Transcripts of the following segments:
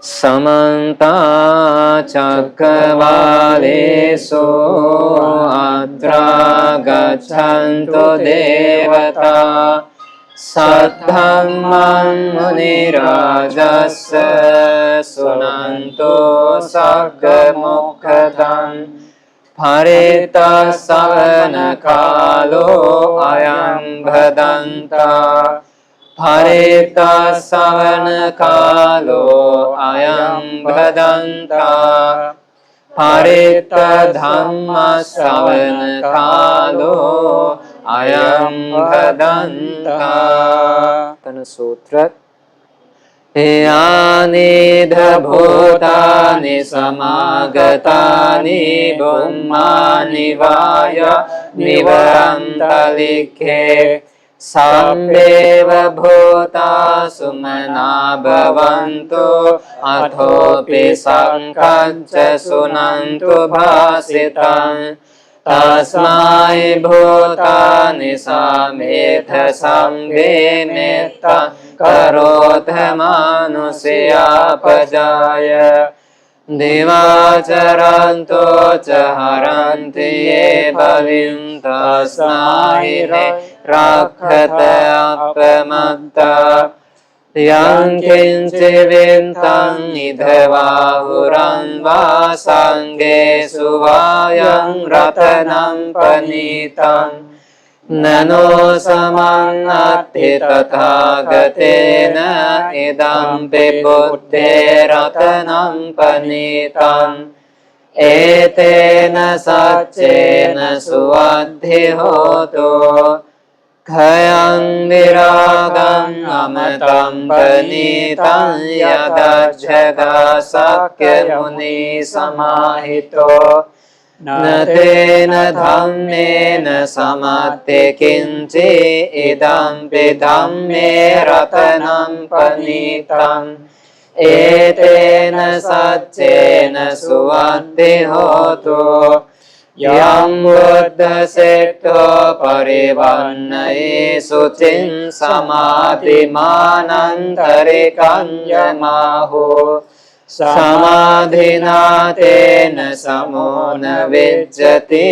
समन्ता चक्रवालेषु अत्रा गच्छन्तु देवता सद्धम्मं मुनिराजस्य शृण्वन्तु सद्मुखदम् हरितश्रवणकालो अयं भदन्ता हरितश्रवणकालो अयं भदन्ता हरितधम्मश्रवणकालो अयं भदन्ता। सूत्र यानि भूतानि समागतानि ब्रह्माणि वाय निवन्तलिखे सम्मेव भूता सुमना भवन्तु अथोऽपि शङ्खञ्च शृण्वन्तु भाषितम् तस्मै भूतानि समेत सङ्गे मेत्ता करोथ मानुष्यापजाय दिवाचरन्तो च हरन्ति ये बलिं तस्मै रक्षत अपमत्ता यं किञ्चिविन्तं निधवाहुरं वा सङ्गेषु वायं रत्नं पनीतं ननो समन्नत्ति तथागतेन इदं बुद्धेरत्नं पनीतम् एतेन सच्चेन सुवद्धि होतो खयं विरागं अमृतं पनीतं यदज्जगाशक्यमुनि समाहितो न तेन धम्मेन समत्ते किञ्चिदं धम्मे रत्नं पनीतम् एतेन सच्चेन सुवद्धि होतो यं बुद्धसेत्थो परिवन्नये शुचिं समाधिमानन्तरिकं यमाहो समाधिना तेन समो न विज्जति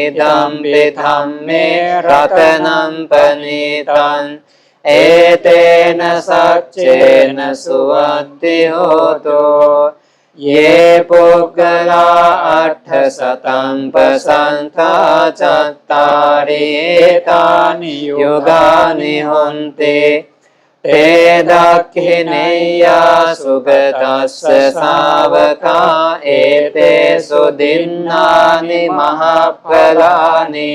इदं धम्मे रत्नं पनीतम् एतेन सच्चेन सुवद्धि होतो ये पुद्गला अर्थशतं पसन्ता चत्तारि एतानि युगानि हन्ति ते दक्षिणेया सुगतस्य शावका एतेषु दिनानि महाफलानि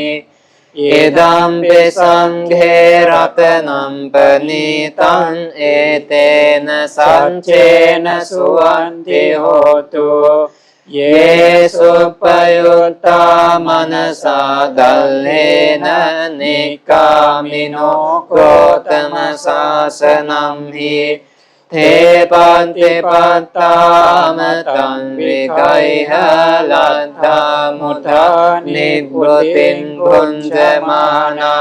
इदं विसङ्घे रत्नं पनीतं एतेन सच्चेन सुवद्धि होतो ये सुपयुक्ता मनसा दल्लेन निकामिनो गौतमशासनं हि ते पन्तिपत्तामतं विकैः लब्धामुथा निवृत्तिं भुञ्जमाना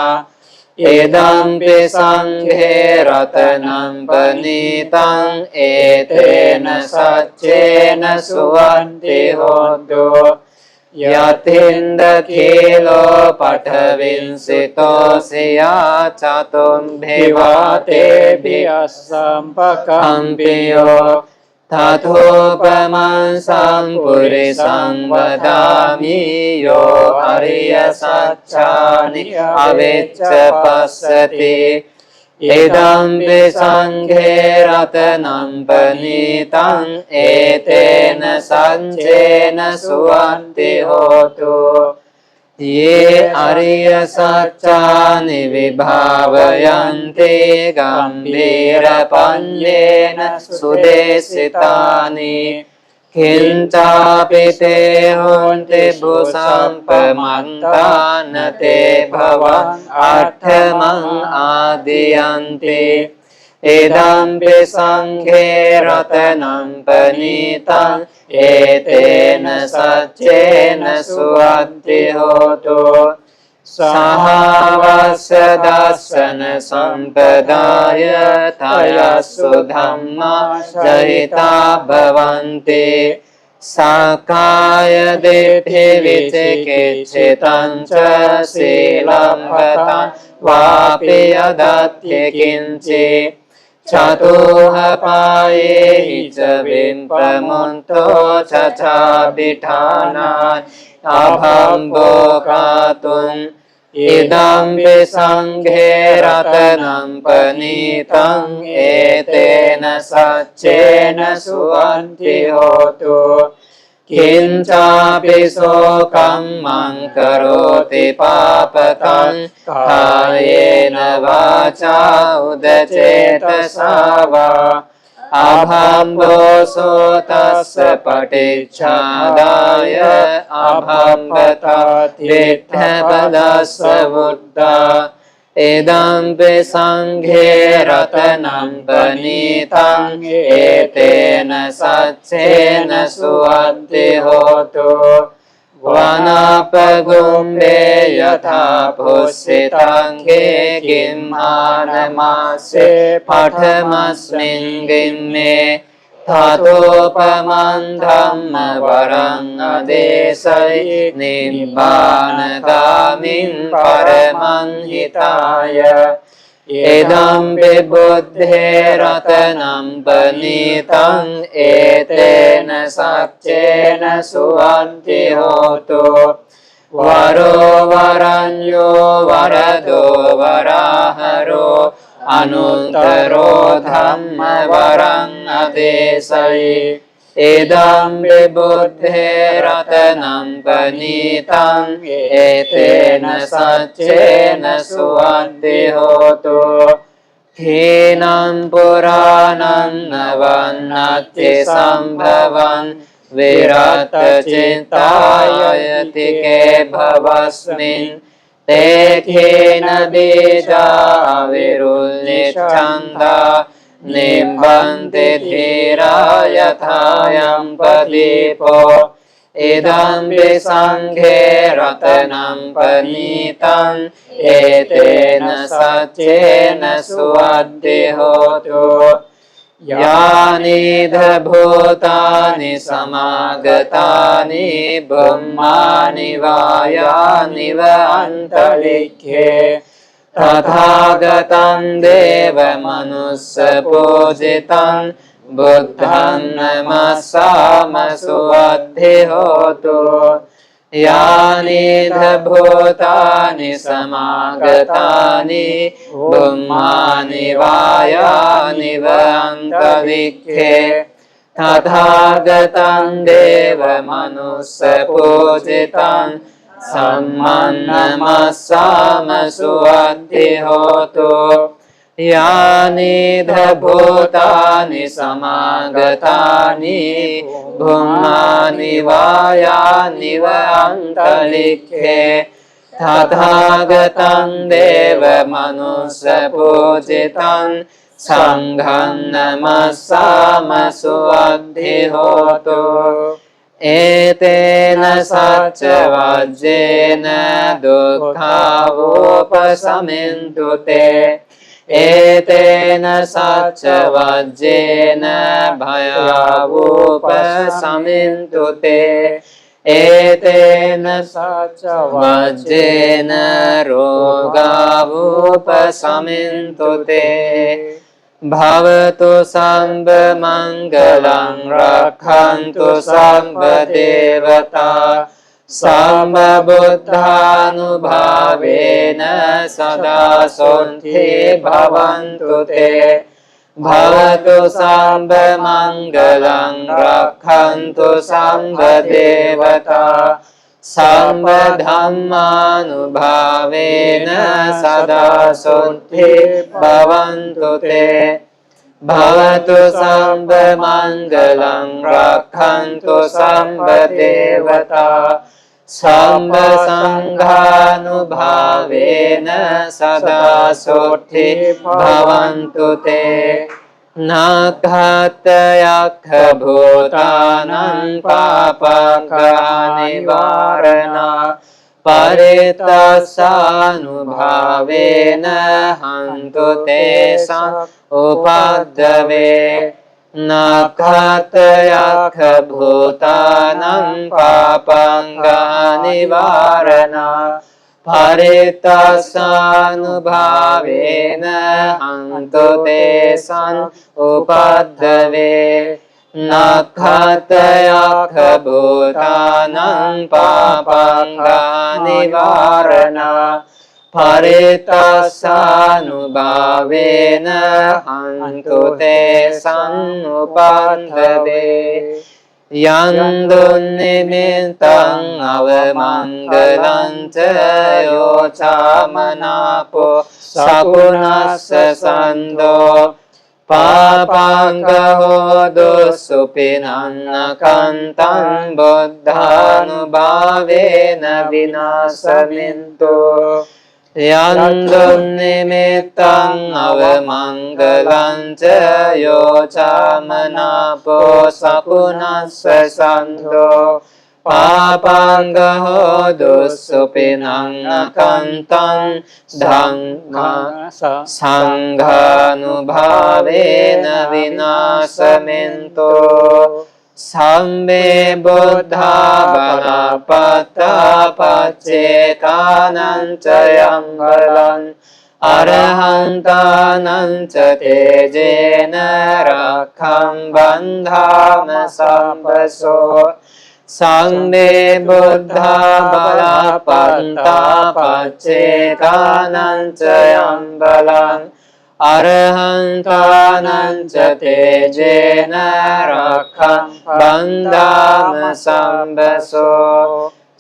इदं विसङ्घे रत्नं पनीतं एतेन सच्चेन सुवद्धि होतो यथेन्दखिलो पठविंसितोऽस्या चतुर्भिवातेभ्यः सम्पकम्पियो तथोपमं पुरुषं वदामि यो अर्यसच्छानि अवेच्च पश्यति इदं विसङ्घे रत्नं पनीतं एतेन सच्चेन सुवद्धि होतो ये अर्यसच्चानि विभावयन्ति गम्भीरपञ्चेन सुदेशितानि किञ्चापि ते हन्ति भूसम्पमन्ता न ते भवन् अर्थमं आदियन्ति इदं विसङ्घे रत्नं पनीतं एतेन सच्चेन सुवद्धि होतो सहावस्य दर्शन संपदाय तयस्सु धम्मा जहिता भवन्ति साकाय दिट्ठि विचिकित्सितं च शीलं हतं वापि यदत्ति किञ्चित् चतुःपाये च विप्रमुक्तो चचाभिठानान् अभम्बोकातुम् इदं विसङ्घे रत्नं पनीतं एतेन सच्चेन सुवन्ति होतु किञ्चापि शोकं मं करोति पापकं कायेन वाचा उदचेतसा वा अभम्बोऽसो तस्य पटिच्छादाय अभम्बता दिट्ठपदस्य बुद्धा इदं विसङ्घे रत्नं पनीतं एतेन सच्चेन सुवन्ति होतु वनपगुम्बे यथा पुष्पिताङ्गे किम्मानमासे पठमस्मिन् गिम्मे ततोपमं धम्मवरं अदेशै निब्बानगामिं परमं हिताय इदं विबुद्धे रत्नं पनीतं एतेन सच्चेन सुवन्ति होतु वरो वरन्यो वरदो वराहरो अनुत्तरो धम्मवरं अदेशै इदं विबुद्धे रत्नं पनीतं एतेन सच्चेन सुवन्ति होतु हीनं पुराणं नवन्नति सम्भवन् विरतचिन्तायति के भवस्मिन् ते खेन बीजा विरुल्लिच्छन्दा निम्बन्ति धीरा यथायं प्रदीपो इदं विसङ्घे रत्नं पनीतं एतेन सच्चेन सुवन्ति होतु यानि भूतानि समागतानि ब्रह्माणि वायानि व अन्तरिक्षे तथागतं देवमनुष्यपूजितं बुद्धं नमस्सामि सुवद्धि होतु यानि भूतानि समागतानि ब्रह्माणि वायानि व अन्तरिक्षे तथागतं देवमनुष्यपूजितं सम्मन्नमस्सामि सुवद्धि होतु यानि भूतानि समागतानि ब्रह्माणि वायानि व अन्तरिक्षे तथागतं देवमनुष्यपूजितं सङ्घं नमस्सामि सुवद्धि होतु एतेन सच्चवज्जेन दुःखावोपशमन्तु ते एतेन सच्चवज्जेन भयावोपशमन्तु ते एतेन सच्चवज्जेन रोगावोपशमन्तु ते भवतु सर्वमङ्गलं रक्षन्तु सर्वदेवता सर्वबुद्धानुभावेन सदा सन्ति भवन्तु ते भवतु सर्वमङ्गलं रक्षन्तु सर्वदेवता सर्वधर्मानुभावेन सदा सन्ति भवन्तु ते भवतु सर्वमङ्गलं रक्षन्तु सर्वदेवता सर्वसङ्घानुभावेन सदा सन्ति भवन्तु ते न घातयखभूतानां पापकनिवारणा परितस्सानुभावेन हन्तु तेषाम् उपद्रवे नखतयख भूतानां पापङ्गनिवारणा परितस्सानुभावेन हन्तु तेषाम् उपद्रवे नखतयख भूतानां पापङ्गनिवारणा परितस्सानुभावेन हन्तु तेषाम् उपद्रवे यन्दुन्निमित्तं अवमङ्गलं च योचामनापो शकुनस्य सन्दो पापाङ्गहो दुःसुपिनन्नकन्तं बुद्धानुभावेन विनाशमिन्तो यन्दुन्निमित्तं अवमङ्गलं च योचामनापो शकुनस्य सन्दो पापाङ्गहो दुःसुपिनन्नकन्तं सङ्घानुभावेन विनाशमिन्तो सम्मे बुद्धा बलपत्तपच्चेतानं च यम्बलम् अरहन्तानं च तेजेन रक्षं बन्धाम सम्पशो सम्मे बुद्धा बलपत्तपच्चेतानं च यम्बलम् अरहन्तानं च तेजेन रक्षं बन्धाम सम्पशो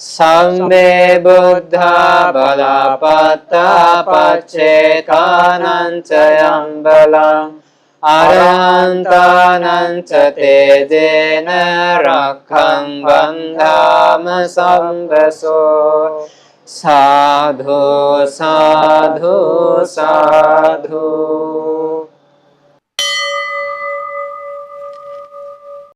सम्मे बुद्धा बलपत्तपच्चेतानं च यम्बलम् अरहन्तानं च तेजेन रक्षं बन्धाम सम्पशो साधु साधु साधु।